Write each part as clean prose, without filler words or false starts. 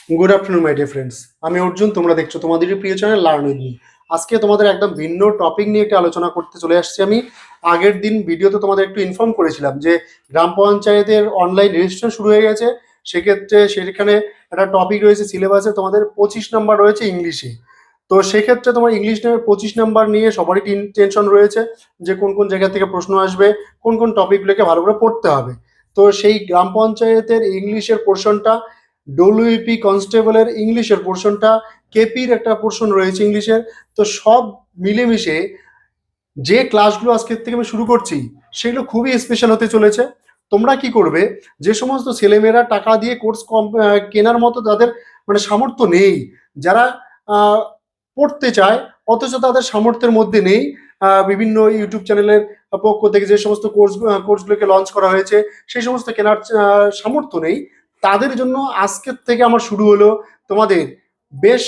Good afternoon my dear friends. আমি অর্জুন, তোমরা দেখছো তোমাদেরই প্রিয় চ্যানেল লার্ন উইথ মি। আজকে তোমাদের একদম ভিন্ন টপিক নিয়ে একটা আলোচনা করতে চলে আসছি আমি। আগের দিন ভিডিওতে তোমাদের একটু ইনফর্ম করেছিলাম যে গ্রাম পঞ্চায়েতের অনলাইন রেজিস্ট্রেশন শুরু হয়ে গেছে। সেক্ষেত্রে সেখানে একটা টপিক রয়েছে সিলেবাসে, তোমাদের 25 নাম্বার রয়েছে ইংলিশে। তো সেক্ষেত্রে তোমার ইংলিশ 25 নাম্বার নিয়ে সবারই টেনশন রয়েছে যে কোন কোন জায়গা থেকে প্রশ্ন আসবে, কোন কোন টপিকগুলোকে ভালো করে পড়তে হবে। তো সেই গ্রাম পঞ্চায়েতের ইংলিশের পোর্শনটা, ডব্লিউপি কনস্টেবলের ইংলিশের পোর্শনটা, কেপির একটা পোর্শন রয়েছে ইংলিশের। তো সব মিলেমিশে যে ক্লাসগুলো আজকের থেকে আমি শুরু করছি সেগুলো খুবই স্পেশাল হতে চলেছে। তোমরা কি করবে, যে সমস্ত ছেলেমেয়েরা টাকা দিয়ে কোর্স কেনার মতো যাদের মানে সামর্থ্য নেই, যারা আহ, পড়তে চায় অথচ তাদের সামর্থ্যের মধ্যে নেই, বিভিন্ন ইউটিউব চ্যানেলের পক্ষ থেকে যে সমস্ত কোর্সগুলোকে লঞ্চ করা হয়েছে সেই সমস্ত কেনার সামর্থ্য নেই, তাদের জন্য আজকের থেকে আমার শুরু হলো তোমাদের বেশ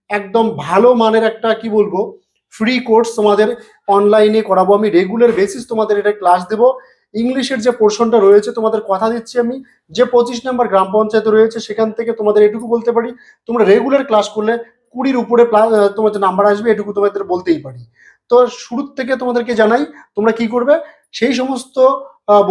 একদম ভালো মানের একটা কি বলবো ফ্রি কোর্স তোমাদের অনলাইনে করাবো আমি। রেগুলার বেসিস তোমাদের এটা ক্লাস দেবো। ইংলিশের যে পোর্শনটা রয়েছে তোমাদের কথা দিচ্ছি আমি, যে 25 নাম্বার গ্রাম পঞ্চায়েত রয়েছে সেখান থেকে তোমাদের এটুকু বলতে পারি, তোমরা রেগুলার ক্লাস করলে 20-র উপরে তোমাদের নাম্বার আসবে, এটুকু তোমাদের বলতেই পারি। তো শুরুর থেকে তোমাদেরকে জানাই, তোমরা কি করবে, সেই সমস্ত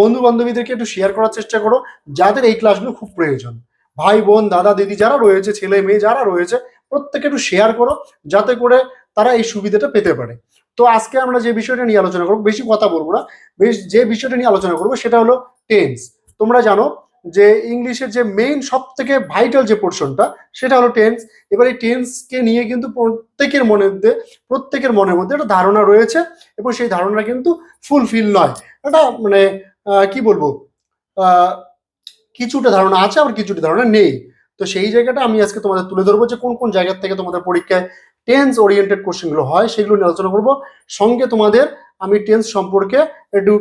বন্ধু বান্ধবীদেরকে একটু শেয়ার করার চেষ্টা করো যাদের এই ক্লাসগুলো খুব প্রয়োজন। ভাই বোন দাদা দিদি যারা রয়েছে, ছেলে মেয়ে যারা রয়েছে, প্রত্যেকে একটু শেয়ার করো যাতে করে তারা এই সুবিধাটা পেতে পারে। তো আজকে আমরা যে বিষয়টা নিয়ে আলোচনা করবো, বেশি কথা বলবো না, বেশ যে বিষয়টা নিয়ে আলোচনা করবো সেটা হলো টেন্স। তোমরা জানো যে ইংলিশের যে মেইন সব থেকে ভাইটাল যে পোর্শনটা সেটা হলো টেন্স। এবার এই টেন্সকে নিয়ে কিন্তু প্রত্যেকের মনের মধ্যে একটা ধারণা রয়েছে, এবং সেই ধারণা কিন্তু ফুলফিল নয়। এটা মানে কি বলবো, আহ, কিছুটা ধারণা আছে আবার কিছুটা ধারণা নেই। তো সেই জায়গাটা আমি আজকে তোমাদের তুলে ধরবো যে কোন কোন জায়গা থেকে তোমাদের পরীক্ষায় টেন্স ওরিয়েন্টেড কোশ্চেনগুলো হয় সেগুলো নিয়ে আলোচনা করবো। সঙ্গে তোমাদের আমি টেন্স সম্পর্কে একটু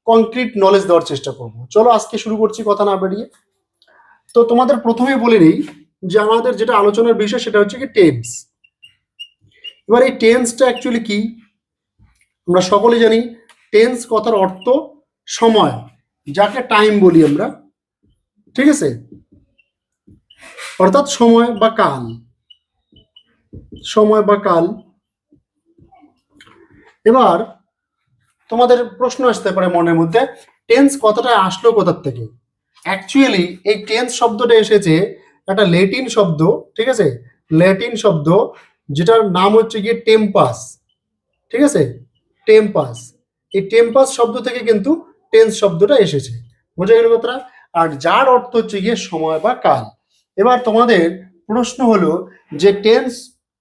কংক্রিট নলেজ দেওয়ার চেষ্টা করব। চলো আজকে শুরু করছি কথা না বেরিয়ে। তো তোমাদের প্রথমেই বলে নিই যে আমাদের যেটা আলোচনার বিষয় সেটা হচ্ছে কি টেন্স। এবার এই টেন্সটা অ্যাকচুয়ালি কি, আমরা সকলে জানি টেন্স কথার অর্থ সময়, যাকে টাইম বলি আমরা, ঠিক আছে, অর্থাৎ সময় বা কাল, সময় বা কাল। এবার তোমাদের প্রশ্ন আসতে পারে মনের মধ্যে, টেন্স কথাটা আসলো কোথার থেকে। অ্যাকচুয়ালি এই টেন্স শব্দটা এসেছে একটা ল্যাটিন শব্দ, ঠিক আছে, ল্যাটিন শব্দ যেটার নাম হচ্ছে গিয়ে টেম্পাস, ঠিক আছে, টেম্পাস। এই টেম্পাস শব্দ থেকে কিন্তু টেন্স শব্দটা এসেছে, বোঝা গেল কথাটা। আর যার অর্থ হচ্ছে গিয়ে সময় বা কাল। এবার তোমাদের প্রশ্ন হলো যে টেন্স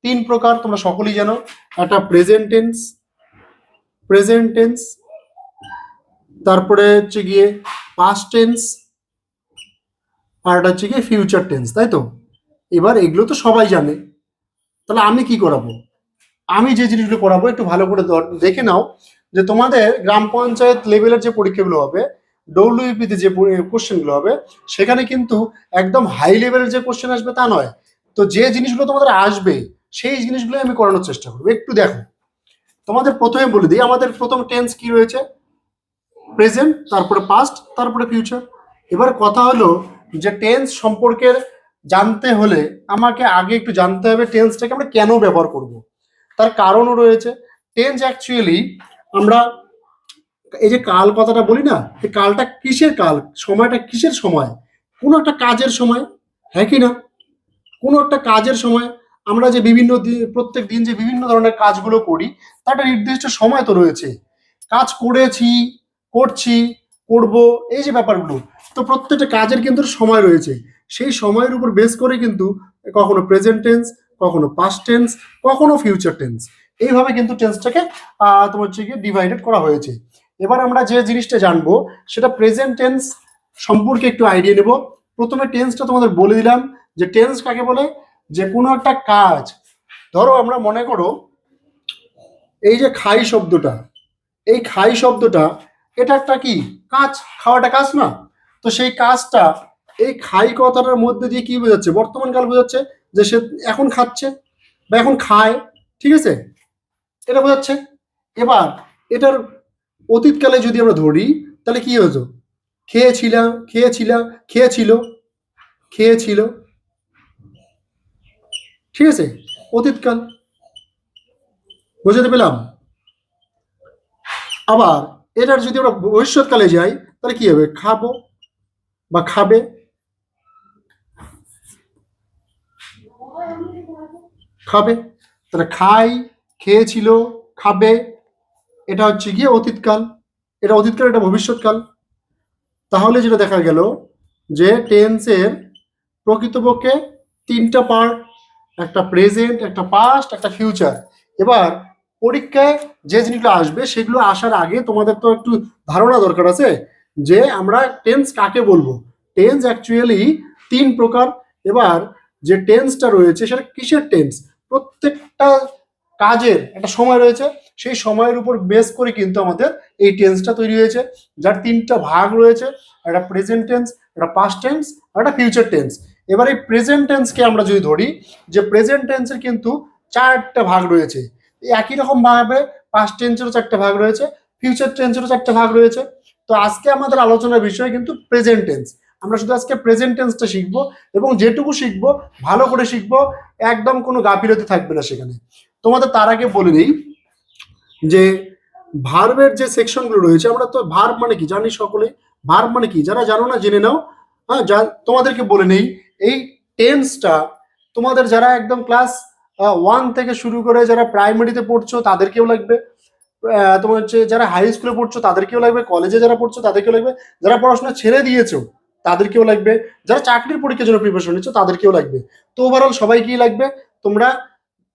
3 প্রকার, তোমরা সকলেই জানো। একটা প্রেজেন্ট টেন্স, প্রেজেন্ট টেন্স, তারপরে হচ্ছে গিয়ে পাস্ট টেন্স, আর একটা হচ্ছে গিয়ে ফিউচার টেন্স, তাই তো। এবার এগুলো তো সবাই জানে, তাহলে আমি কি করাবো, আমি যে জিনিসগুলো করাবো একটু ভালো করে দেখে নাও। যে তোমাদের গ্রাম পঞ্চায়েত লেভেলের যে পরীক্ষাগুলো হবে, ডব্লিউপিতে যে কোশ্চেনগুলো হবে, সেখানে কিন্তু একদম হাই লেভেলের যে কোশ্চেন আসবে তা নয়। তো যে জিনিসগুলো তোমাদের আসবে সেই জিনিসগুলো আমি করানোর চেষ্টা করবো। একটু দেখো, তোমাদের প্রথমে বলে দিই, আমাদের প্রথম টেন্স কি রয়েছে, প্রেজেন্ট, তারপরে পাস্ট, তারপরে ফিউচার। এবার কথা হলো যে টেন্স সম্পর্কে জানতে হলে আমাকে আগে একটু জানতে হবে টেন্সটাকে আমরা কেন ব্যবহার করব। তার কারণও রয়েছে। টেন্স অ্যাকচুয়ালি আমরা এই যে কাল কথাটা বলি না, এই কালটা কিসের কাল, সময়টা কিসের সময়, কোনো একটা কাজের সময়, হ্যাঁ কি না, কোনো একটা কাজের সময়। আমরা যে বিভিন্ন প্রত্যেক দিন যে বিভিন্ন ধরনের কাজগুলো করি তার একটা নির্দিষ্ট সময় তো রয়েছে। কাজ করেছি, করছি, করব, এই যে ব্যাপারগুলো, তো প্রত্যেকটা কাজের কিন্তু সময় রয়েছে। সেই সময়ের উপর বেস করে কিন্তু কখনো প্রেজেন্ট টেন্স, কখনো পাস্ট টেন্স, কখনো ফিউচার টেন্স, এইভাবে কিন্তু টেন্সটাকে তোমার হচ্ছে গিয়ে ডিভাইডেড করা হয়েছে। এবার আমরা যে জিনিসটা জানবো সেটা প্রেজেন্ট টেন্স সম্পর্কে একটু আইডিয়া নেব। প্রথমে টেন্সটা তোমাদের বলে দিলাম যে টেন্স কাকে বলে, যে কোনো একটা কাজ, ধরো আমরা মনে করো এই যে খাই শব্দটা, এই খাই শব্দটা এটা একটা কি কাজ, খাওয়াটা কাজ না। তো সেই কাজটা এই খাই কথাটার মধ্যে দিয়ে কি বোঝাচ্ছে, বর্তমান কাল বোঝাচ্ছে, যে সে এখন খাচ্ছে বা এখন খায়, ঠিক আছে, এটা বোঝাচ্ছে। এবার এটার অতীতকালে যদি আমরা ধরি তাহলে কি হতো, খেয়েছিলাম, খেয়েছিলাম, খেয়েছিল, খেয়েছিল, ঠিক আছে, অতীতকাল। বুঝতে পেলাম? আবার এটার যদি আমরা ভবিষ্যৎকালে যাই তাহলে কি হবে, খাবো বা খাবে। খাবে, তাহলে খাই, খেয়েছিল, খাবে, এটা হচ্ছে গিয়ে অতীতকাল। এটা অতীতকাল, এটা ভবিষ্যৎকাল। তাহলে যেটা দেখা গেল যে টেন্সের প্রকৃতপক্ষে তিনটা পার্ট, একটা প্রেজেন্ট, একটা পাস্ট, একটা ফিউচার। এবার পরীক্ষায় যে জিনিসগুলো আসবে সেগুলো আসার আগে তোমাদের তো একটু ধারণা দরকার আছে যে আমরা টেন্স কাকে বলবো। টেন্স অ্যাকচুয়ালি তিন প্রকার। এবার যে টেন্সটা রয়েছে সেটা কিসের টেন্স, প্রত্যেকটা কাজের একটা সময় রয়েছে, সেই সময়ের উপর বেস করে কিন্তু আমাদের এই টেন্সটা তৈরি হয়েছে, যার তিনটা ভাগ রয়েছে, একটা প্রেজেন্ট টেন্স, একটা পাস্ট টেন্স আর একটা ফিউচার টেন্স। এবার এই প্রেজেন্ট টেন্সকে আমরা যদি ধরি যে প্রেজেন্ট টেন্সের কিন্তু চারটা ভাগ রয়েছে, একই রকম ভাবে পাস্ট টেন্সেরও চারটা ভাগ রয়েছে, ফিউচার টেন্সেরও চারটা ভাগ রয়েছে। তো আজকে আমাদের আলোচনার বিষয় কিন্তু প্রেজেন্ট টেন্স। আমরা শুধু আজকে প্রেজেন্ট টেন্সটা শিখবো এবং যেটুকু শিখবো ভালো করে শিখবো, একদম কোনো গাফিলতি থাকবে না সেখানে। তোমাদের তার আগে বলে দিই যে ভার্বের যে সেকশনগুলো রয়েছে, আমরা তো ভার্ব মানে কি জানি সকলে, ভার্ব মানে কি যারা জানো না জেনে নাও। হ্যাঁ, তোমাদেরকে বলে নেই, এই টেন্সটা তোমাদের যারা একদম ক্লাস 1 থেকে শুরু করে যারা প্রাইমারিতে পড়ছো তাদেরকেও লাগবে, তোমার হচ্ছে যারা হাই স্কুলে পড়ছো তাদেরকেও লাগবে, কলেজে যারা পড়ছো তাদেরকেও লাগবে, যারা পড়াশোনা ছেড়ে দিয়েছো তাদেরকেও লাগবে, যারা চাকরির পরীক্ষার জন্য প্রিপারেশন নিচ্ছ তাদেরকেও লাগবে। তো ওভারঅল সবাইকেই লাগবে। তোমরা,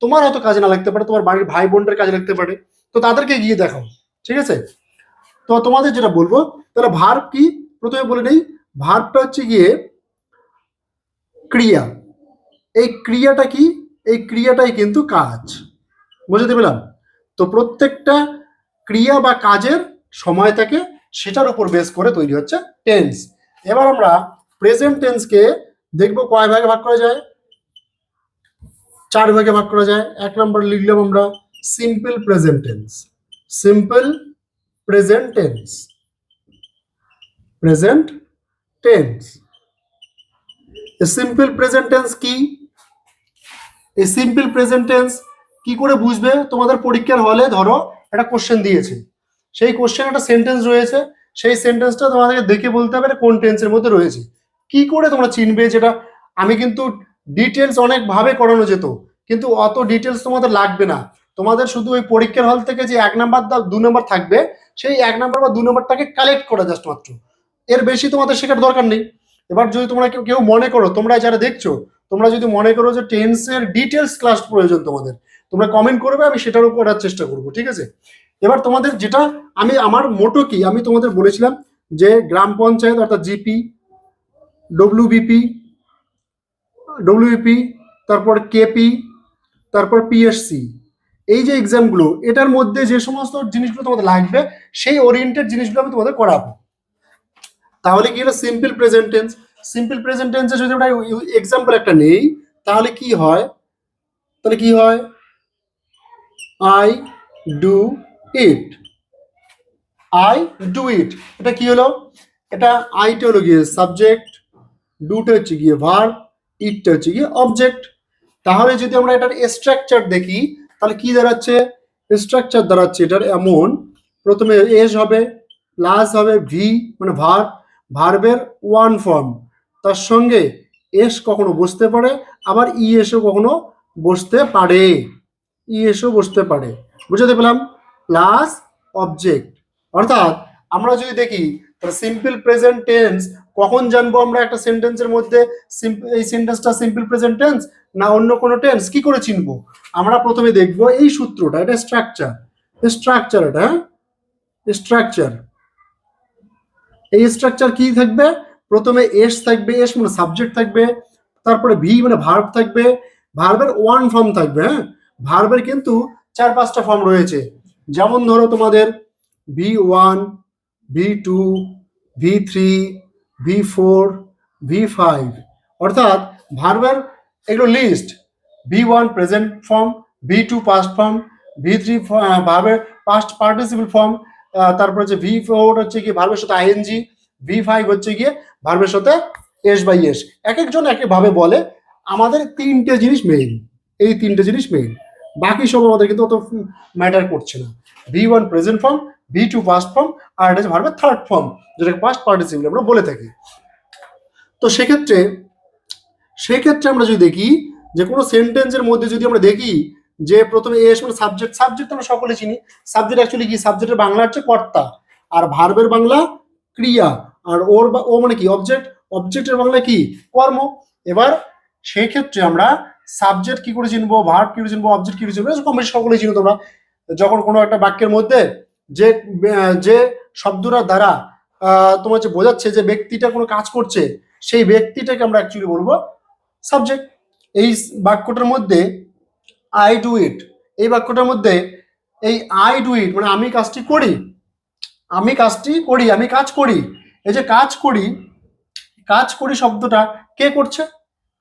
তোমার হয়তো কাজে না লাগতে পারে, তোমার বাড়ির ভাই বোনদের কাজে লাগতে পারে, তো তাদেরকে গিয়ে দেখাও। ঠিক আছে, তো তোমাদের যেটা বলবো, তাহলে ভার্ব কি প্রথমে বলে নেই। ভার্বটা হচ্ছে গিয়ে ক্রিয়া। এই ক্রিয়াটা কি, এই ক্রিয়াটাই কিন্তু কাজ। বুঝতে পেলাম? তো প্রত্যেকটা ক্রিয়া বা কাজের সময় থাকে, সেটার উপর বেস করে তৈরি হচ্ছে টেন্স। এবার আমরা প্রেজেন্ট টেন্সকে দেখবো কয় ভাগে ভাগ করা যায়, 4 ভাগে ভাগ করা যায়। 1 নম্বর লিখলাম আমরা simple present tense. Simple present tense, present tense. Simple present tense কি, এই সিম্পল প্রেজেন্ট টেন্স কি করে বুঝবে? তোমাদের পরীক্ষার হলে ধরো একটা কোশ্চেন দিয়েছে, সেই কোশ্চেন একটা সেন্টেন্স রয়েছে, সেই সেন্টেন্সটা তোমাদেরকে দেখে বলতে হবে কোন টেন্সের মধ্যে রয়েছে। কি করে তোমরা চিনবে? যেটা আমি কিন্তু ডিটেলস অনেক ভাবে করানো যেত, কিন্তু অত ডিটেলস তোমাদের লাগবে না। তোমাদের শুধু ওই পরীক্ষার হল থেকে যে 1 নাম্বার 2 নাম্বার থাকবে, সেই 1 নাম্বার বা 2 নাম্বারটাকে কালেক্ট করা জাস্ট মাত্র, এর বেশি তোমাদের শেখার দরকার নেই। এবার যদি তোমরা কেউ মনে করো, তোমরা যারা দেখছো, তোমরা যদি মনে করো যে টেন্সের ডিটেলস ক্লাস প্রয়োজন তোমাদের, তোমরা কমেন্ট করবে, আমি সেটার উপর করার চেষ্টা করবো। ঠিক আছে, এবার তোমাদের যেটা আমি, আমার মোটো কি আমি তোমাদের বলেছিলাম যে গ্রাম পঞ্চায়েত অর্থাৎ জিপি, ডব্লিউবিপি, ডব্লিউপি, তারপর কেপি, তারপর পিএসসি, এই যে এক্সামগুলো, এটার মধ্যে যে সমস্ত জিনিসগুলো তোমাদের লাগবে সেই ওরিয়েন্টেড জিনিসগুলো আমি তোমাদের করাবো। তাহলে কি হলো simple present tense. Simple present টেন্সে যদি আমরা এক্সাম্পল একটা নেই, তাহলে কি হয়, তাহলে কি হয়, I do it, I do it. এটা কি হলো, এটা আইটা হলো গিয়ে সাবজেক্ট, ডুটা হচ্ছে গিয়ে ভার্ব, ইটটা হচ্ছে গিয়ে অবজেক্ট। তাহলে যদি আমরা এটার স্ট্রাকচার দেখি, তাহলে কি দাঁড়াচ্ছে, স্ট্রাকচার দাঁড়াচ্ছে এটার এমন, প্রথমে এস হবে, প্লাস হবে ভি মানে ভার্ব, ভার্বের ওয়ান ফর্ম, তার সঙ্গে এস কখনো বসতে পারে, আবার ই এসও কখনো বসতে পারে, ই এসও বসতে পারে। বুঝতে পেলাম? Plus object. অর্থাৎ আমরা যদি দেখি তাহলে সিম্পল প্রেজেন্ট টেন্স কখন জানবো আমরা একটা সেন্টেন্সের মধ্যে এই সেন্টেন্সটা সিম্পল প্রেজেন্ট টেন্স না অন্য কোনো টেন্স, কি করে চিনবো? আমরা প্রথমে দেখবো এই সূত্রটা, এটা স্ট্রাকচার, স্ট্রাকচার, এটা স্ট্রাকচার। এই স্ট্রাকচার কি থাকবে, প্রথমে এস থাকবে, এস মানে সাবজেক্ট থাকবে, তারপরে ভি মানে ভার্ব থাকবে, ভার্বের ওয়ান ফর্ম থাকবে। হ্যাঁ, ভার্বের কিন্তু 4-5টা ফর্ম রয়েছে, যেমন ধরো তোমাদের V1, V2, V3, V4, V5, অর্থাৎ ভার্বের এগুলো list. V1 present form, V2 past form, V3 ভার্বের পাস্ট পার্টিসিপল ফর্ম, তারপর হচ্ছে V4 হচ্ছে কি ভার্বের সাথে আইএনজি, V5 হচ্ছে গিয়ে ভার্বের সাথে এস বাই এস। এক একজন এক এক ভাবে বলে, আমাদের 3টে জিনিস মেইন, এই তিনটে জিনিস মেইন, বাকি সব আমাদের কিন্তু অত ম্যাটার করছে না। V1 present form, V2 past form, আর এটা হচ্ছে ভার্বের থার্ড ফর্ম, যেটাকে পাস্ট পার্টিসিপল আমরা বলে থাকি। তো সেক্ষেত্রে আমরা যদি দেখি যে কোনো সেন্টেন্সের মধ্যে যদি আমরা দেখি যে প্রথমে এস মানে সাবজেক্ট আমরা সকলে চিনি। সাবজেক্ট অ্যাকচুয়ালি কি, সাবজেক্টের বাংলা হচ্ছে কর্তা, আর ভার্বের বাংলা ক্রিয়া, আর ও মানে কি অবজেক্টের বাংলা কি কর্ম। এবার সেই ক্ষেত্রে আমরা সাবজেক্ট কি করে চিনবো, ভার্ব কি করে চিনবো, অবজেক্ট কি করে চিনবো, কম বেশি সকলেই চিনো তোমরা। যখন কোনো একটা বাক্যের মধ্যে যে যে শব্দটা দ্বারা তোমার যে বোঝাচ্ছে যে ব্যক্তিটা কোনো কাজ করছে, সেই ব্যক্তিটাকে আমরা অ্যাকচুয়ালি বলবো সাবজেক্ট। এই বাক্যটার মধ্যে আই ডু ইট, এই বাক্যটার মধ্যে এই আই ডু ইট মানে আমি কাজ করি, আমি কাজ করি, এই যে কাজ করি শব্দটা কে করছে,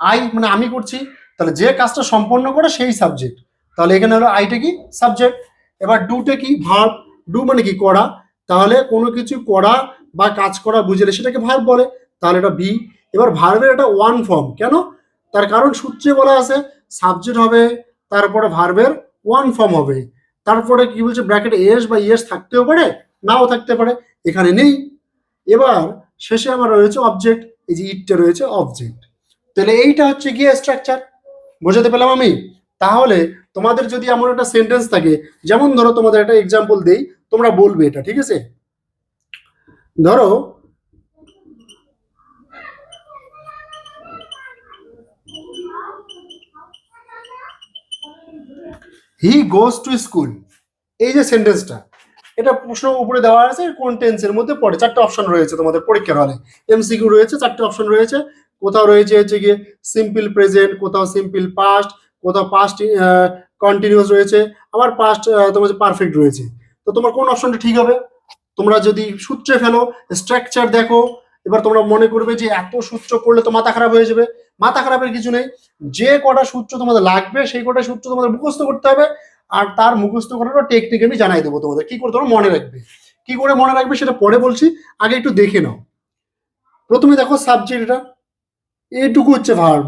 আই মানে আমি করছি, তাহলে যে কাজটা সম্পন্ন করে সেই সাবজেক্ট, তাহলে এখানে হলো আইটা কি সাবজেক্ট। এবার ডুটা কি ভার্ব, ডু মানে কি করা, তাহলে কোনো কিছু করা বা কাজ করা বুঝলে সেটাকে ভার্ব বলে, তাহলে এটা বি। এবার ভার্বের এটা ওয়ান ফর্ম, কেন, তার কারণ সূত্রে বলা আছে সাবজেক্ট হবে, তারপরে ভার্বের ওয়ান ফর্ম হবে, তারপরে কি বলছে ব্র্যাকেটে এস বা ইয়েস থাকতেও পারে নাও থাকতে পারে, এখানে নেই। এবার শেষে আমার রয়েছে অবজেক্ট, এই যে ইটটা রয়েছে অবজেক্ট। তাহলে এইটা হচ্ছে গিয়ে স্ট্রাকচার, বোঝাতে পেলাম আমি। তাহলে তোমাদের যদি এমন একটা সেন্টেন্স থাকে, যেমন ধরো তোমাদের একটা এক্সাম্পল দেই, তোমরা বলবে এটা, ঠিক আছে। ধরো হি গোজ টু স্কুল, এই যে সেন্টেন্সটা, এটা প্রশ্ন উপরে দেওয়া আছে কোন টেন্সের মধ্যে পড়ে, চারটে অপশন রয়েছে তোমাদের পরীক্ষার হলে, এমসিকিউ রয়েছে, চারটে অপশন রয়েছে। কোথাও রয়েছে হচ্ছে গিয়ে সিম্পল প্রেজেন্ট, কোথাও সিম্পল পাস্ট, কোথাও পাস্ট কন্টিনিউয়াস রয়েছে, আবার পাস্ট তোমার পারফেক্ট রয়েছে। তো তোমার কোন অপশনটা ঠিক হবে, তোমরা যদি সূত্রে ফেলো, স্ট্রাকচার দেখো, এবার তোমরা মনে করবে যে এত সূত্র পড়লে তো মাথা খারাপ হয়ে যাবে। মাথা খারাপের কিছু নেই, যে কটা সূত্র তোমাদের লাগবে সেই কটা সূত্র তোমাদের মুখস্থ করতে হবে, আর তার মুখস্থ করার টেকনিক আমি জানাই দেবো তোমাদের কি করে তোমরা মনে রাখবে। কি করে মনে রাখবে সেটা পরে বলছি, আগে একটু দেখে নাও। প্রথমে দেখো সাবজেক্ট, এটা এইটুকু হচ্ছে ভার্ব,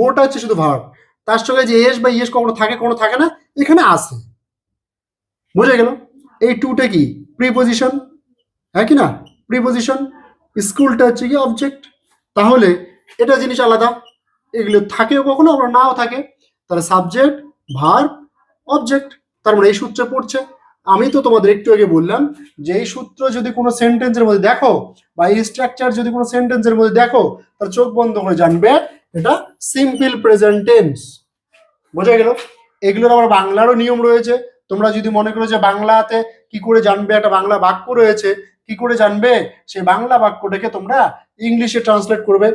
গোটা হচ্ছে শুধু ভার্ব, তার সঙ্গে যে এস বা ইয়েস কখনো থাকে কখনো থাকে না, এখানে আসে, বুঝে গেল। এই টুটা কি প্রিপোজিশন, হ্যাঁ কি না, প্রিপোজিশন। স্কুলটা হচ্ছে কি অবজেক্ট, তাহলে এটা জিনিস আলাদা, এগুলো থাকেও কখনো আবার নাও থাকে, তাহলে সাবজেক্ট ভার্ব অবজেক্ট, তার মানে এই সূত্রে পড়ছে। আমি তো তোমাদের একটু আগে বললাম যে এই সূত্র যদি কোনো সেন্টেন্সের মধ্যে দেখো বা এই স্ট্রাকচার যদি কোনো সেন্টেন্সের মধ্যে দেখো, তার চোখ বন্ধ করে জানবে এটা সিম্পল প্রেজেন্ট টেন্স, বোঝা গেল। এগুলোর আবার বাংলারও নিয়ম রয়েছে, তোমরা যদি মনে করো যে বাংলাতে কি করে জানবে, একটা বাংলা বাক্য রয়েছে, কি করে জানবে সেই বাংলা বাক্যটাকে তোমরা ইংলিশে ট্রান্সলেট করবে।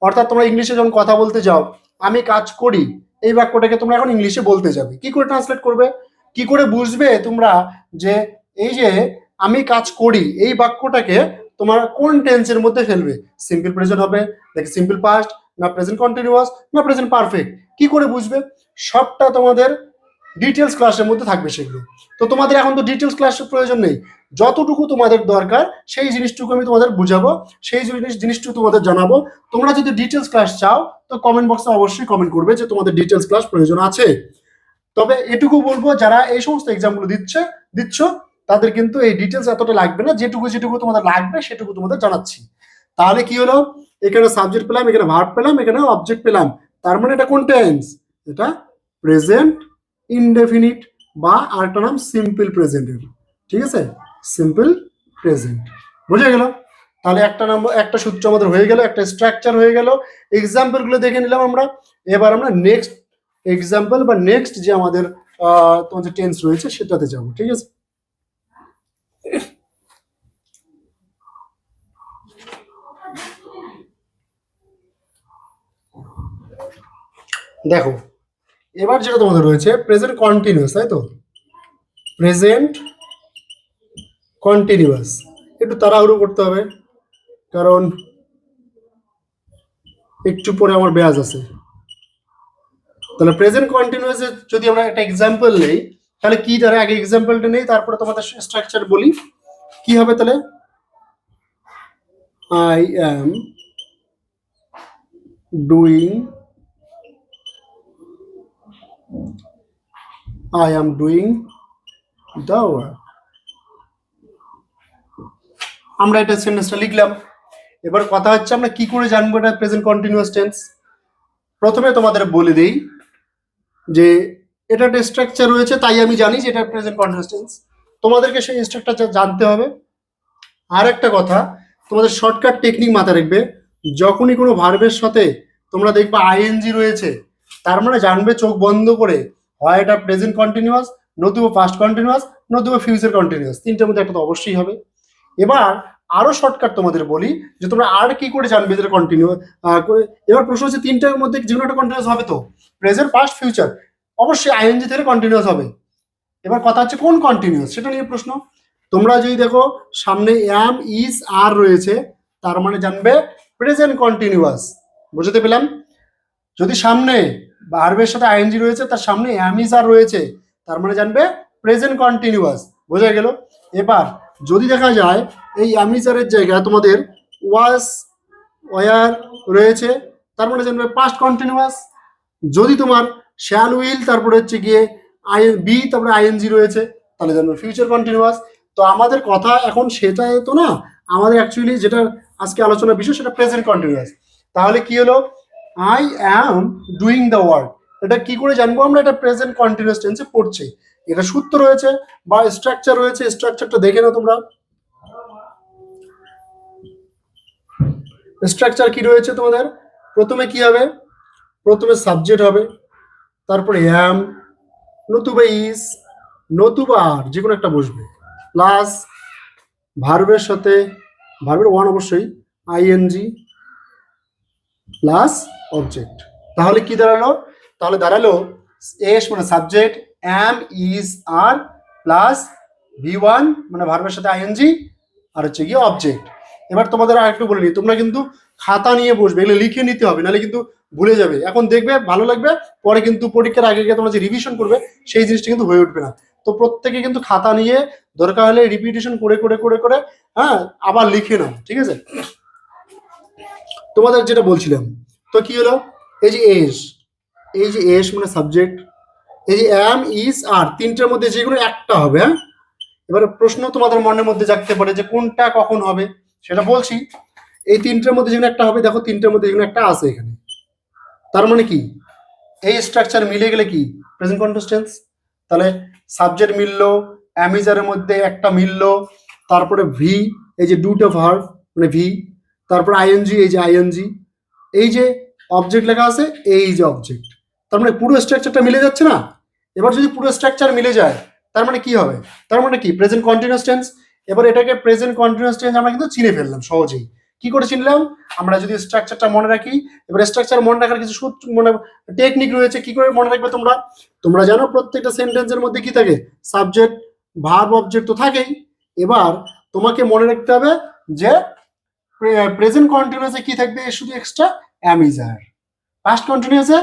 অর্থাৎ তোমরা ইংলিশে যখন কথা বলতে যাও, আমি কাজ করি, এই বাক্যটাকে তোমরা এখন ইংলিশে বলতে যাবে, কি করে ট্রান্সলেট করবে, কি করে বুঝবে তোমরা যে এই যে আমি কাজ করি এই বাক্যটাকে তোমার কোন টেন্সের মধ্যে ফেলবে, সিম্পল প্রেজেন্ট হবে নাকি সিম্পল পাস্ট, না প্রেজেন্ট কন্টিনিউয়াস, না প্রেজেন্ট পারফেক্ট, কি করে বুঝবে, সবটা তোমাদের ডিটেলস ক্লাসের মধ্যে থাকবে সেগুলো। তো তোমাদের এখন তো ডিটেলস ক্লাসের প্রয়োজন নেই, যতটুকু তোমাদের দরকার সেই জিনিসটুকু আমি তোমাদের বুঝাবো, সেই জিনিসটুকু তোমাদের জানাবো। তোমরা যদি ডিটেলস ক্লাস চাও তো কমেন্ট বক্সে অবশ্যই কমেন্ট করবে যে তোমাদের ডিটেলস ক্লাস প্রয়োজন আছে। তবে এটুকু বলবো, যারা এই সমস্ত এক্সামগুলো দিচ্ছ তাদের কিন্তু এই ডিটেলস এতটা লাগবে না, যেটুকু যেটুকু তোমাদের লাগবে সেটুকু তোমাদের জানাচ্ছি। তাহলে কি হলো, এখানে সাবজেক্ট পেলাম, এখানে ভার্ব পেলাম, এখানে অবজেক্ট পেলাম, তার মানে এটা কোন টেন্স, এটা প্রেজেন্ট ইনডেফিনিট বা আরেকটা নাম সিম্পল প্রেজেন্টের, ঠিক আছে, সিম্পল প্রেজেন্ট, বুঝে গেল। তাহলে একটা সূত্র আমাদের হয়ে গেল, একটা স্ট্রাকচার হয়ে গেল, এক্সাম্পল গুলো দেখে নিলাম আমরা। এবার আমরা নেক্সট এক্সাম্পল বা নেক্সট যে আমাদের তোমার যে টেন্স রয়েছে সেটাতে যাব, ঠিক আছে। দেখো এবার যেটা তোমাদের রয়েছে প্রেজেন্ট কন্টিনিউয়াস, তাই তো, প্রেজেন্ট কন্টিনিউয়াস, একটু তাড়াহুড়ো করতে হবে কারণ একটু পরে আমার ব্যাজ আছে। তাহলে প্রেজেন্ট কন্টিনিউয়াসে যদি আমরা একটা এক্সাম্পল নেই, তাহলে কি, তার আগে এক্সাম্পলটা নেই তারপরে তোমাদের স্ট্রাকচার বলি কি হবে। তাহলে I am doing I am doing the work. আমরা এটা সেন্টেন্সটা লিখলাম। এবার কথা হচ্ছে আমরা কি করে জানবো এটা প্রেজেন্ট কন্টিনিউয়াস টেন্স। প্রথমে তোমাদের বলে দিই যে এটা একটা স্ট্রাকচার রয়েছে, তাই আমি জানি যে এটা প্রেজেন্ট কন্টিনিউয়াস টেন্স। তোমাদেরকে সেই স্ট্রাকচারটা জানতে হবে। আর একটা কথা, তোমাদের শর্টকাট টেকনিক মাথায় রাখবে, যখনই কোনো ভার্বের সাথে তোমরা দেখবে আইএনজি রয়েছে, তার মানে জানবে চোখ বন্ধ করে হয় এটা প্রেজেন্ট কন্টিনিউয়াস, নতুবা পাস্ট কন্টিনিউয়াস, নতুবা ফিউচার কন্টিনিউয়াস, তিনটার মধ্যে একটা তো অবশ্যই হবে। এবার আরো শর্টকাট তোমাদের বলি যে তোমরা আর কি করে জানবে যেটা কন্টিনিউ। এবার প্রশ্ন হচ্ছে তিনটার মধ্যে যে কোনো একটা কন্টিনিউয়াস হবে তো, প্রেজেন্ট পাস্ট ফিউচার, অবশ্যই আইএনজি থেকে কন্টিনিউয়াস হবে। এবার কথা হচ্ছে কোন কন্টিনিউয়াস সেটা নিয়ে প্রশ্ন। তোমরা যদি দেখো সামনে অ্যাম ইজ আর রয়েছে, তার মানে জানবে প্রেজেন্ট কন্টিনিউয়াস। বুঝতে পেলাম? যদি সামনে ভার্বের সাথে আইএনজি রয়েছে, তার সামনে অ্যাম ইজ আর রয়েছে, তার মানে জানবে প্রেজেন্ট কন্টিনিউয়াস। বোঝা গেল? এবার যদি দেখা যায় এই অ্যাম ইজ আর এর জায়গায় তোমাদের ওয়াজ ওয়ার রয়েছে, তার মানে জানবে পাস্ট কন্টিনিউয়াস। যদি তোমার শ্যাল উইল তারপরে হচ্ছে গিয়ে বি তারপরে আইএনজি রয়েছে, তাহলে জানবে ফিউচার কন্টিনিউয়াস। তো আমাদের কথা এখন সেটা তো না, আমাদের অ্যাকচুয়ালি যেটা আজকে আলোচনার বিষয় সেটা প্রেজেন্ট কন্টিনিউয়াস। তাহলে কি হলো? I am doing the work, এটা কি করে জানবো আমরা এটা প্রেজেন্ট কন্টিনিউয়াস টেন্সে পড়ছে? এটা সূত্র রয়েছে বা স্ট্রাকচার রয়েছে, স্ট্রাকচারটা দেখে নাও তোমরা। স্ট্রাকচার কি রয়েছে তোমাদের? প্রথমে কি হবে? প্রথমে সাবজেক্ট হবে, তারপরে অ্যাম, নতুবা ইজ, নতুবা আর, যে কোনো একটা বসবে, প্লাস ভার্বের সাথে ভার্বের ওয়ান অবশ্যই আইএনজি প্লাস অবজেক্ট। তাহলে কি দাঁড়ালো? তাহলে দাঁড়ালো এস মানে সাবজেক্ট, অ্যাম ইজ আর প্লাস ভি ওয়ান মানে ভার্বের সাথে আইএনজি আর হচ্ছে গিয়ে অবজেক্ট। এবার তোমাদের আর একটু বলে নিই, তোমরা কিন্তু খাতা নিয়ে বসবে, এগুলো লিখে নিতে হবে, নাহলে কিন্তু ভুলে যাবে। এখন দেখবে ভালো লাগবে, পরে কিন্তু পরীক্ষার আগে গিয়ে তোমরা যে রিভিশন করবে সেই জিনিসটা কিন্তু হয়ে উঠবে না। তো প্রত্যেকে কিন্তু খাতা নিয়ে দরকার হলে রিপিটেশন করে করে করে করে হ্যাঁ আবার লিখে নাও, ঠিক আছে? তোমাদের যেটা বলছিলাম, তো কি হলো? এই যে এস, এই যে এস মানে সাবজেক্ট, এই যে অ্যাম ইজ আর, তিনটার মধ্যে যে কোনো একটা হবে। হ্যাঁ, এবার প্রশ্ন তোমাদের মনের মধ্যে জাগতে পারে যে কোনটা কখন হবে, সেটা বলছি। এই তিনটার মধ্যে যে কোনো একটা হবে। দেখো তিনটার মধ্যে যে কোনো একটা আছে এখানে, তার মানে কি এই স্ট্রাকচার মিলে গেলে কি প্রেজেন্ট কন্টিনিউয়াস টেন্স। তাহলে সাবজেক্ট মিললো, অ্যামিজারের মধ্যে একটা মিললো, তারপরে ভি, এই যে দুটো ভার্ব মানে ভি, তারপরে আইএনজি, এই যে আইএনজি, এই যে অবজেক্ট লেখা আছে, এই যে অবজেক্ট, তার মানে পুরো স্ট্রাকচারটা মিলে যাচ্ছে না? এবার যদি পুরো স্ট্রাকচার মিলে যায়, তার মানে কি হবে? তার মানে কি প্রেজেন্ট কন্টিনিউয়াস টেন্স। এবার এটাকে প্রেজেন্ট কন্টিনিউয়াস টেন্স আমরা কিন্তু চিনে ফেললাম সহজেই। কি করে চিনলাম? আমরা যদি স্ট্রাকচারটা মনে রাখি। এবার স্ট্রাকচার মনে রাখার কিছু সূত্র মনে টেকনিক রয়েছে। কি করে মনে রাখবে তোমরা? তোমরা জানো প্রত্যেকটা সেন্টেন্সের মধ্যে কি থাকে? সাবজেক্ট, ভার্ব, অবজেক্ট তো থাকেই। এবার তোমাকে মনে রাখতে হবে যে প্রেজেন্ট কন্টিনিউয়াসে কি থাকবে? শুধু extra am is are, past কন্টিনিউয়াসে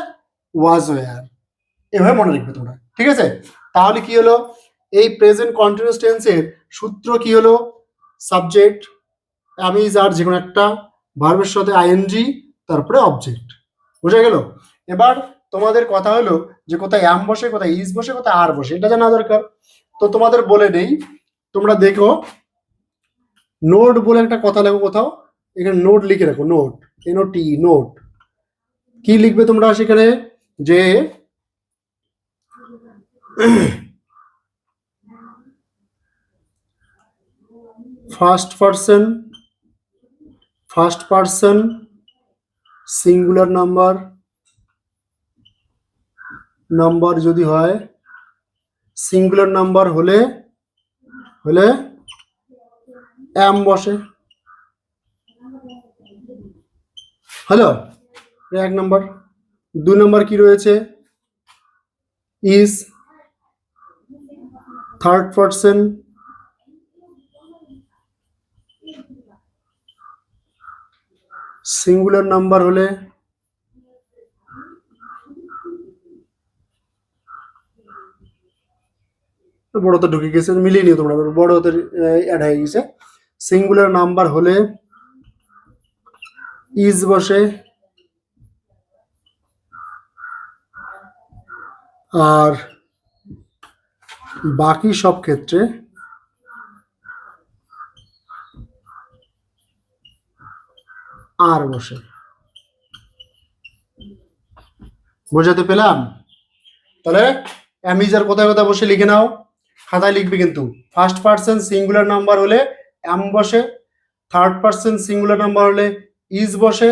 ওয়াজ ওয়্যার। এভাবে মনে রাখবে তোমরা, ঠিক আছে? তাহলে কি হলো? এই প্রেজেন্ট কন্টিনিউয়াস টেন্সের সূত্র কি হলো? সাবজেক্ট, অ্যাম ইজ আর, যে কোনো একটা, ভার্বের সাথে আইএনজি, তারপরে অবজেক্ট। বুঝা গেল? এবার তোমাদের কথা হলো যে কোথায় অ্যাম বসে, কোথায় ইজ বসে, কোথায় আর বসে, এটা জানা দরকার। তো তোমাদের বলে নেই, তোমরা দেখো নোট বলে একটা কথা লেখো কোথাও, এখানে নোট লিখে রাখো, নোট, এনওটি, নোট। কি লিখবে তোমরা সেখানে? যে ফার্স্ট পার্সন সিঙ্গুলার নাম্বার যদি হয়, সিঙ্গুলার নাম্বার হলে অ্যাম বসে। হ্যালো, এক নম্বর। দুই নম্বর কি রয়েছে? Is. Third person singular number হলে বড় তো ঢুকে গেছে, মিলিয়ে নিও তোমরা, বড় হতে অ্যাড হয়ে গেছে। সিঙ্গুলার নাম্বার হলে ইজ বসে, আর বাকি সব ক্ষেত্রে আর বসে। বোঝাতে পেলাম? তাহলে অ্যামিজার কোথায় কোথায় বসে লিখে নাও, খাতায় লিখবে কিন্তু। ফার্স্ট পার্সন সিঙ্গুলার নাম্বার হলে এম বসে, থার্ড পার্সন সিঙ্গুলার নাম্বার হলে ইজ বসে,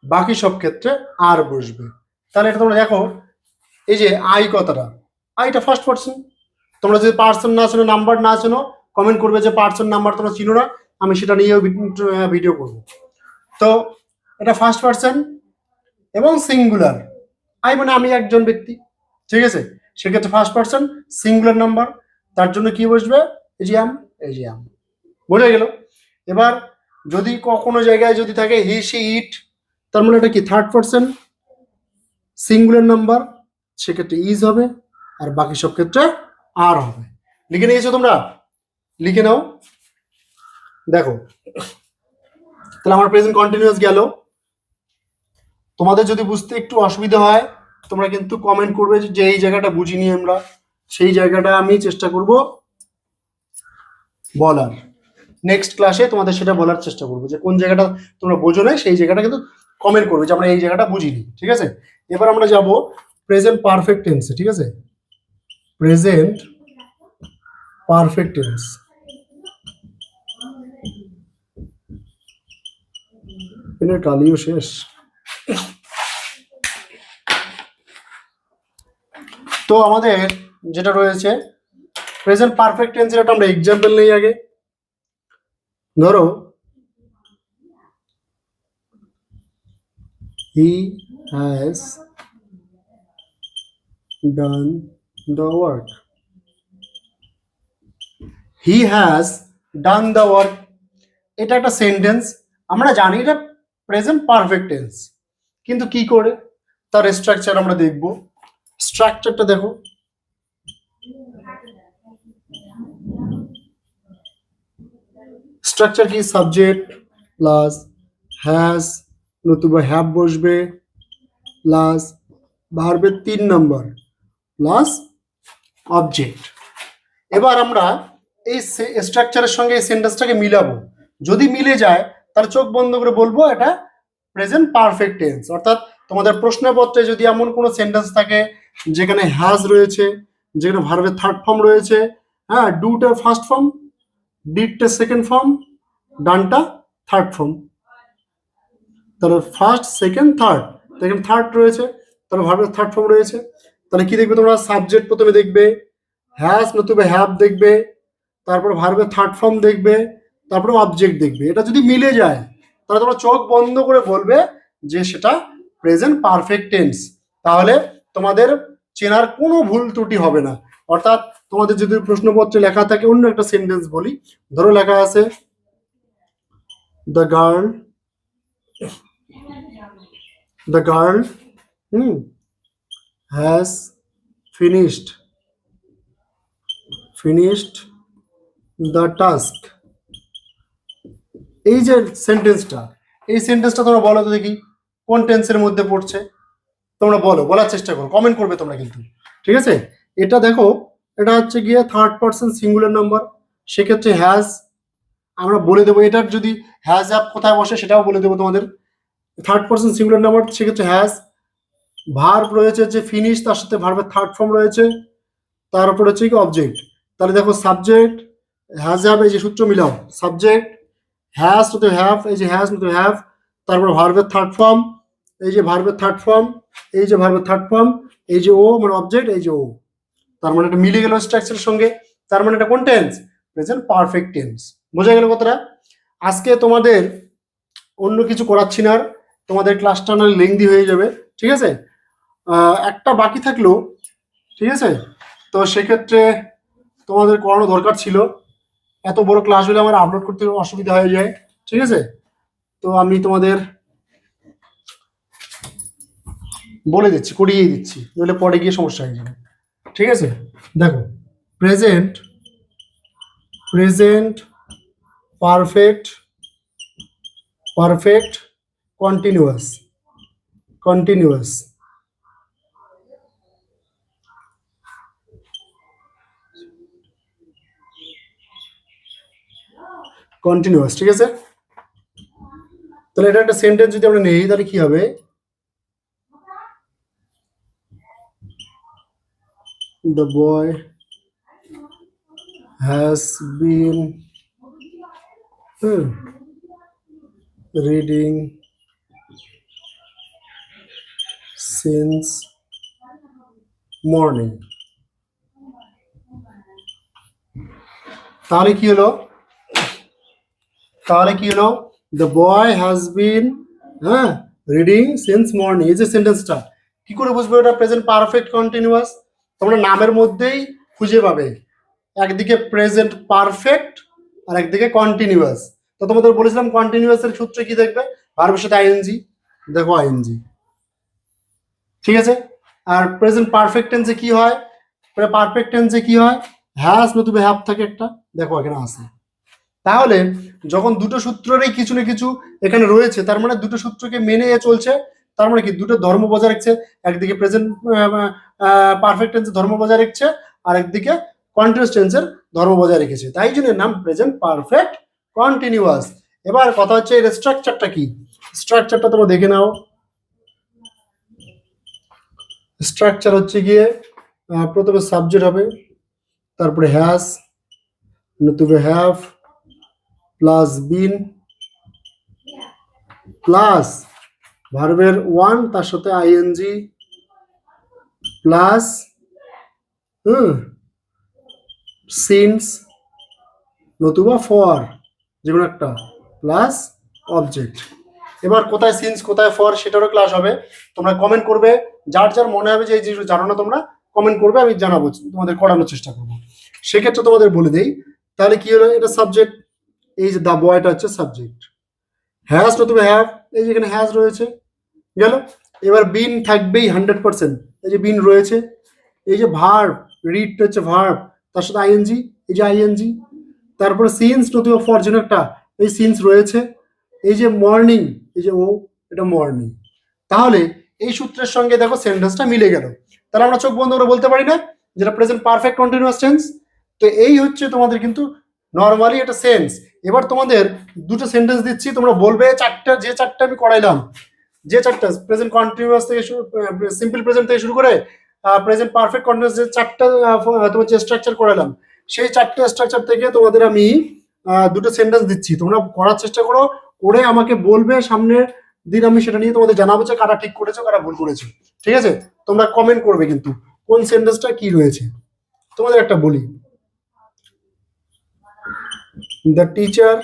বাকি সব ক্ষেত্রে আর বসবে। তাহলে এটা তোমরা দেখো, এই যে আই কথাটা, আইটা ফার্স্ট পার্সন। তোমরা যদি পার্সন না চেনো, নাম্বার না চেনো, কমেন্ট করবে যে পার্সন নাম্বার তোমরা চিনো না, আমি সেটা নিয়েও ভিডিও করব। তো এটা ফার্স্ট পার্সন এবং সিঙ্গুলার, আই মানে আমি একজন ব্যক্তি, ঠিক আছে। সেক্ষেত্রে ফার্স্ট পার্সন সিঙ্গুলার নাম্বার, তার জন্য কি বসবে, এই যে এম, এই যে এম। বোঝা গেল? এবার যদি কখনো জায়গায় যদি থাকে হি সি ইট, তার মানে এটা কি থার্ড পার্সন সিঙ্গুলার নাম্বার, সেক্ষেত্রে ইজ হবে, আর বাকি সব ক্ষেত্রে আর হবে। লিখে নিয়েছো তোমরা? লিখে নাও। দেখো, তাহলে আমার প্রেজেন্ট কন্টিনিউয়াস গেল। তোমাদের যদি বুঝতে একটু অসুবিধা হয়, তোমরা কিন্তু কমেন্ট করবে যে এই জায়গাটা বুঝিনি আমরা, সেই জায়গাটা আমি চেষ্টা করব বলার। নেক্সট ক্লাসে তোমাদের সেটা বলার চেষ্টা করবো যে কোন জায়গাটা তোমরা বোঝো না, সেই জায়গাটা কিন্তু কমেন্ট করবে যে আমরা এই জায়গাটা বুঝিনি, ঠিক আছে। এবার আমরা যাব প্রেজেন্ট পারফেক্ট টেন্সে, ঠিক আছে। Present perfect tense. এটা কালিও শেষ। তো আমাদের যেটা রয়েছে প্রেজেন্ট পারফেক্ট টেন্সের একটা আমরা এক্সাম্পল নেই আগে। ধরো, he has done the work. he has done the work, এটা একটা সেন্টেন্স, আমরা জানি এটা প্রেজেন্ট পারফেক্ট টেন্স, কিন্তু কি করে তার স্ট্রাকচার আমরা দেখব। স্ট্রাকচারটা দেখো, স্ট্রাকচার কি, সাবজেক্ট প্লাস হ্যাজ নতুবা হ্যাভ বসবে, প্লাস ভার্বের 3 নাম্বার প্লাস অবজেক্ট। এবার আমরা এই স্ট্রাকচারের সঙ্গে এই সেন্টেন্সটাকে মিলাবো। যদি মিলে যায় তাহলে চোখ বন্ধ করে বলবো এটা প্রেজেন্ট পারফেক্ট টেন্স। অর্থাৎ তোমাদের প্রশ্নপত্রে যদি এমন কোনো সেন্টেন্স থাকে যেখানে হ্যাজ রয়েছে, যেখানে ভার্বের থার্ড ফর্ম রয়েছে, হ্যাঁ, ডুটা ফার্স্ট ফর্ম, ডিডটা সেকেন্ড ফর্ম, ডানটা থার্ড ফর্ম, তাহলে ফার্স্ট সেকেন্ড থার্ড, দেখেন থার্ড রয়েছে, তাহলে ভার্বের থার্ড ফর্ম রয়েছে। তাহলে কি দেখবে তোমরা, সাবজেক্ট প্রথমে দেখবে, হ্যাজ নতুবা হ্যাভ দেখবে, তারপর ভার্বের থার্ড ফর্ম দেখবে, তারপরে অবজেক্ট দেখবে। এটা যদি মিলে যায় তাহলে তোমরা চোখ বন্ধ করে বলবে যে সেটা প্রেজেন্ট পারফেক্ট টেন্স। তাহলে তোমাদের চেনার কোনো ভুল ত্রুটি হবে না। অর্থাৎ তোমাদের যদি প্রশ্নপত্রে লেখা থাকে অন্য একটা সেন্টেন্স বলি, ধরো লেখা আছে the girl, the girl has finished the task. এই যে সেন্টেন্সটা, এই সেন্টেন্সটা তোমরা বলো তো দেখি কোন টেন্সের মধ্যে পড়ছে। তোমরা বলো, বলার চেষ্টা করো, কমেন্ট করবে তোমরা কিন্তু, ঠিক আছে। এটা দেখো, এটা হচ্ছে গিয়ে থার্ড পার্সন সিঙ্গুলার নাম্বার, সেক্ষেত্রে হ্যাজ আমরা বলে দেবো। এটার যদি হ্যাজ অ্যাপ কোথায় বসে সেটাও বলে দেবো তোমাদের। থার্ড পার্সন সিঙ্গুলার নাম্বার, সেক্ষেত্রে হ্যাজ। ভার্ব রয়েছে হচ্ছে ফিনিশ, তার সাথে ভার্বের থার্ড ফর্ম রয়েছে, তার উপর হচ্ছে কি অবজেক্ট। তাহলে দেখো সাবজেক্ট হ্যাজ হ্যাভ, এই যে সূত্র মিলাও, সাবজেক্ট হ্যাজ টু হ্যাভ, এই যে হ্যাজ টু হ্যাভ, তারপর ভার্বের থার্ড ফর্ম, এই যে ভার্বের থার্ড ফর্ম, এই যে ভার্বের থার্ড ফর্ম, এই যে ও মানে অবজেক্ট, এই যে ও। তার মানে এটা মিলে গেল স্ট্রাকচারের সঙ্গে, তার মানে এটা কোন টেন্স, প্রেজেন্ট পারফেক্ট টেন্স। বোঝা গেল কথাটা? আজকে তোমাদের অন্য কিছু করাচ্ছি না, তোমাদের ক্লাসটা না লেংদি হয়ে যাবে, ঠিক আছে। একটা বাকি থাকলো, ঠিক আছে। তো সেক্ষেত্রে তোমাদের করানো দরকার ছিল, এত বড় ক্লাস হলে আমার আপলোড করতে অসুবিধা হয়ে যায়, ঠিক আছে। তো আমি তোমাদের বলে দিচ্ছি, করিয়ে দিচ্ছি, নইলে পরে গিয়ে সমস্যা হয়ে যাবে, ঠিক আছে। দেখো, প্রেজেন্ট পারফেক্ট কন্টিনিউয়াস কন্টিনিউয়াস, ঠিক আছে। তাহলে এটা একটা সেন্টেন্স যদি আমরা নেই তাহলে কি হবে, the boy has been reading since morning. তাহলে কি হলো, the boy has been reading since morning. এই যে সেন্টেন্সটা কি করে বুঝবো এটা প্রেজেন্ট পারফেক্ট কন্টিনিউয়াস? তোমরা নামের মধ্যেই খুঁজে পাবে, একদিকে প্রেজেন্ট পারফেক্ট আর একদিকে কন্টিনিউয়াস। তো তোমাদের বলেছিলাম কন্টিনিউয়াসের সূত্র কি দেখবে, ভার্বের সাথে আইএনজি, দেখো আইএনজি, ঠিক আছে। আর প্রেজেন্ট পারফেক্ট টেন্সে কি হয়, পারফেক্ট টেন্সে কি হয়, হ্যাজ নতুবা হ্যাভ থাকে একটা, দেখো এখানে আছে। তাহলে যখন দুটো সূত্রেরই কিছু না কিছু এখানে রয়েছে, তার মানে দুটো সূত্রকে মেনে চলছে, তার মানে কি দুটো ধর্ম বজায় রাখছে, একদিকে প্রেজেন্ট পারফেক্ট টেন্সের ধর্ম বজায় রাখছে আর একদিকে কন্টিনিউয়াস টেন্সের ধর্ম বজায় রেখেছে, তাই জন্য নাম প্রেজেন্ট পারফেক্ট কন্টিনিউয়াস। এবার কথা হচ্ছে এর স্ট্রাকচারটা কি, স্ট্রাকচারটা তোমরা দেখে নাও। স্ট্রাকচার হচ্ছে গিয়ে প্রথমে সাবজেক্ট হবে, তারপরে হ্যাজ নতুবা হ্যাভ প্লাস বিন প্লাস ভার্বের ওয়ান তার সাথে আইএনজি প্লাস সিন্স নতুবা ফর, যেকোনো একটা প্লাস অবজেক্ট। এবার কোথায় সিন্স কোথায় ফর সেটারও ক্লাস হবে, তোমরা কমেন্ট করবে, যার যার মনে হবে যে এই জিনিসটা জানো না তোমরা কমেন্ট করবে, আমি জানাবো, তোমাদের করানোর চেষ্টা করবো। সেক্ষেত্রে তোমাদের বলে দেই, তাহলে কি হলো, এটা সাবজেক্ট, এই যে দা বয়টা হচ্ছে সাবজেক্ট, হ্যাজ নতুবা হ্যাভ, এই যে এখানে হ্যাজ রয়েছে গেল। এবার বিন থাকবেই 100%, এই যে বিন রয়েছে। এই যে ভার্ব, রিডটা হচ্ছে ভার্ব, তার সাথে আইএনজি, এই যে আইএনজি। তারপরে সিন্স নতুবা ফর যেন একটা, এই সিন্স রয়েছে। এই যে মর্নিং, এই যে ও, এটা মর্নিং। তাহলে এই সূত্রের সঙ্গে দেখো সেন্টেন্সটা মিলে গেল, তাহলে আমরা চোখ বন্ধ করে বলতে পারি না যেটা প্রেজেন্ট পারফেক্ট কন্টিনিউয়াস টেন্স। তো এই হচ্ছে তোমাদের কিন্তু নর্মালি এটা সেন্স। এবার তোমাদের দুটো সেন্টেন্স দিচ্ছি, তোমরা বলবে চারটা, যে চারটা আমি করাইলাম, যে চারটা প্রেজেন্ট কন্টিনিউয়াস থেকে শুরু, সিম্পল প্রেজেন্ট থেকে শুরু করে প্রেজেন্ট পারফেক্ট কন্টিনিউয়াস, যে চারটা তোমার যে স্ট্রাকচার করালাম, সেই চারটা স্ট্রাকচার থেকে তোমাদের আমি দুটো সেন্টেন্স দিচ্ছি, তোমরা করার চেষ্টা করো, করে আমাকে বলবে, সামনের দিন আমি সেটা নিয়ে তোমাদের জানাবো যে কারা ঠিক করেছো কারা ভুল করেছো, ঠিক আছে। তোমরা কমেন্ট করবে কিন্তু কোন সেন্টেন্সটা কি রয়েছে। তোমাদের একটা বলি, দ্য টিচার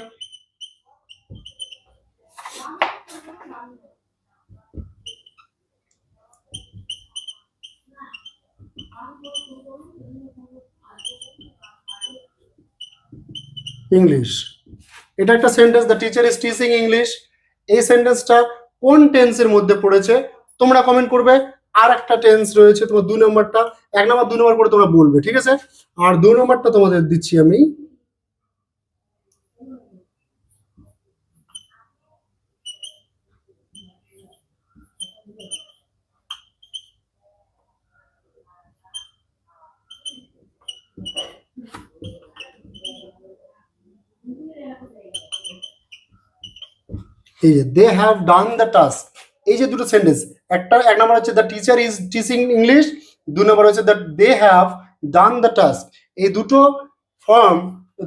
ইংলিশ, এটা একটা sentence, the teacher is teaching English. এই সেন্টেন্সটা কোন টেন্সের মধ্যে পড়েছে তোমরা কমেন্ট করবে। আর একটা টেন্স রয়েছে তোমার 2 নম্বরটা, 1 নম্বর 2 নম্বর করে তোমরা বলবে, ঠিক আছে। আর 2 নম্বরটা তোমাদের দিচ্ছি আমি, এই যে they have done the task. এই যে দুটো সেন্টেন্স, একটা 1 নম্বর হচ্ছে the teacher is teaching English, 2 নম্বর হচ্ছে the they have done the task. এই দুটো ফর্ম,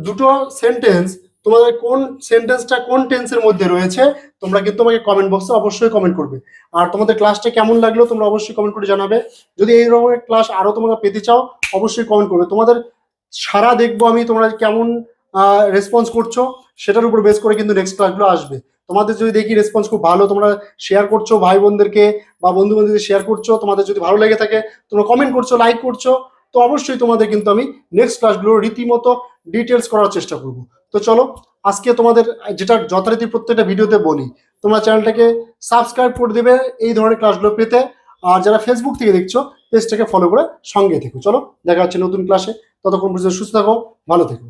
দুটো সেন্টেন্স, তোমাদের কোন সেন্টেন্সটা কোন টেন্সের মধ্যে রয়েছে তোমরা কিন্তু আমাকে কমেন্ট বক্সে অবশ্যই কমেন্ট করবে। আর তোমাদের ক্লাসটা কেমন লাগলো তোমরা অবশ্যই কমেন্ট করে জানাবে। যদি এই রকমের ক্লাস আরো তোমরা পেতে চাও অবশ্যই কমেন্ট করবে। তোমাদের সারা দেখবো আমি, তোমরা কেমন রেসপন্স করছো সেটার উপর বেস করে কিন্তু নেক্সট ক্লাসগুলো আসবে। তোমাদের যদি দেখি রেসপন্স খুব ভালো, তোমরা শেয়ার করছো ভাই বোনদেরকে বা বন্ধু বান্ধবদের শেয়ার করছো, তোমাদের যদি ভালো লেগে থাকে তোমরা কমেন্ট করছো, লাইক করছো, তো অবশ্যই তোমাদের কিন্তু আমি নেক্সট ক্লাসগুলো রীতিমতো ডিটেলস করার চেষ্টা করব। তো চলো আজকে তোমাদের যেটা যথারীতি প্রত্যেকটা ভিডিওতে বলি, তোমরা চ্যানেলটাকে সাবস্ক্রাইব করে দেবে এই ধরনের ক্লাসগুলো পেতে। আর যারা ফেসবুক থেকে দেখছো পেজটাকে ফলো করে সঙ্গে থেকো। চলো দেখা হচ্ছে নতুন ক্লাসে, ততক্ষণ পর্যন্ত সুস্থ থাকো, ভালো থেকো।